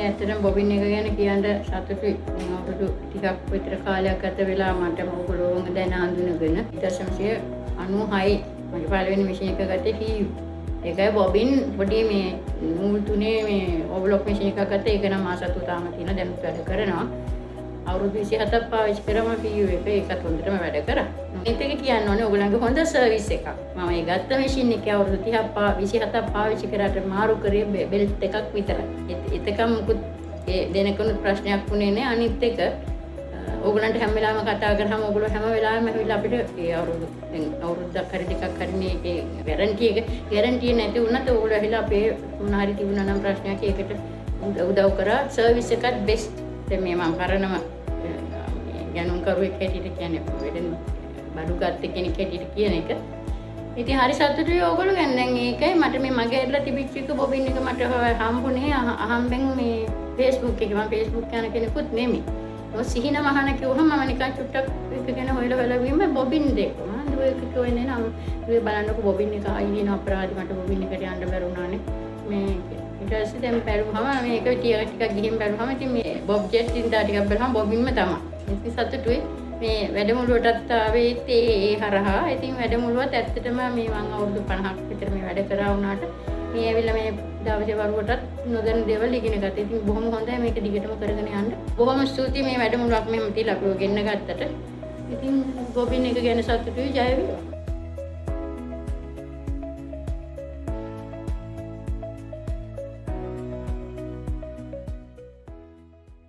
ඇත්තටම බොබින් එක ගැන කියන්න සතුටුයි. මම අවුරුදු ටිකක් විතර කාලයක් ගත වෙලා මට ඕගොල්ලෝ දැන හඳුනගෙන 1996 මගේ පළවෙනි මැෂින් එක ගත්තේ TU. ඒකයි බොබින් පොඩි මේ නූල් තුනේ මේ ඕවර්ලොක් මැෂින් එකක් ගත්තා. ඒක නම් මාස 7 තාම තියෙන දැනුත් වැඩ කරනවා. අවුරුදු 27ක් පාවිච්චි කරම TU එක ඒකත් හොඳටම වැඩ කරා. මේක කියන්න ඕනේ ඔයගොල්ලන්ගේ හොඳ සර්විස් එකක්. මම ඒ ගත්ත මැෂින් එකේ අවුරුදු 27ක් පාවිච්චි කරාට මාරු කරේ බෙල්ට් එකක් විතරයි. එතකම් මුකුත් ඒ දෙනකනුත් ප්‍රශ්නයක් වුණේ නැහැ. අනිත් එක ඕගොල්ලන්ට හැම වෙලාවෙම කතා කරාම ඕගොල්ලෝ හැම වෙලාවෙම ඇවිල්ලා අපිට ඒ අවුරුද්දක් හරි දෙකක් හරි මේකේ ගැරන්ටි නැති වුණත් ඕගොල්ලෝ ඇවිල්ලා අපේ මොන හරි තිබුණා නම් ප්‍රශ්නයක් ඒකට උදව් කරා. සර්විස් එකත් බෙස්ට්. දැන් මේ මම කරනම ගණන් කරුවෙක් හැටියට කියන්නේ වෙඩෙන් බඩු ගත්ත කෙනෙක් හැටියට කියන එක. ඉතින් හරි සතුටුයි ඕගොල්ලෝ ගැන. දැන් ඒකයි මට මේ මගේ ඇදලා තිබිච්ච එක බොබින් එක මට හම්බුනේ අහම්බෙන් මේ Facebook එකේ. මම Facebook යන කෙනෙකුත් නෙමෙයි. ඔය සිහින මහන කිව්වම මම නිකන් චුට්ටක් එක ගැන හොයලා වීම බොබින් දෙක. මම දුවේක කියන්නේ නම් දුවේ බලන්නකො බොබින් එක ආයින අපරාධි මට බොබින් එකට යන්න බැරුණානේ. මේ ඊට පස්සේ දැන් බැලුවම මේක ටිකක් ගිහින් බැලුවම ඉතින් මේ බොබ් ජෙට් ඉඳලා ටිකක් බැලුවම බොබින්ම තමයි. ඉතින් සතුටුයි. මේ වැඩමුළුවටත් ආවේ ඒ හරහා. ඉතින් වැඩමුළුවත් ඇත්තටම මේ මම අවුරුදු 50ක් විතර මේ වැඩ කරා වුණාට මේ ඇවිල්ලා මේ දවසේ වරුවටත් නොදැන දේවල් ඉගෙන ගත්තා. ඉතින් බොහොම හොඳයි මේක දිගටම කරගෙන යන්න. බොහොම ස්තුතියි මේ වැඩමුළුවක් මෙහෙම තියලා අපිව ගෙන්න ගත්තට. ඉතින් බොබින් එක ගැන සතුටුයි. ජය වේවා.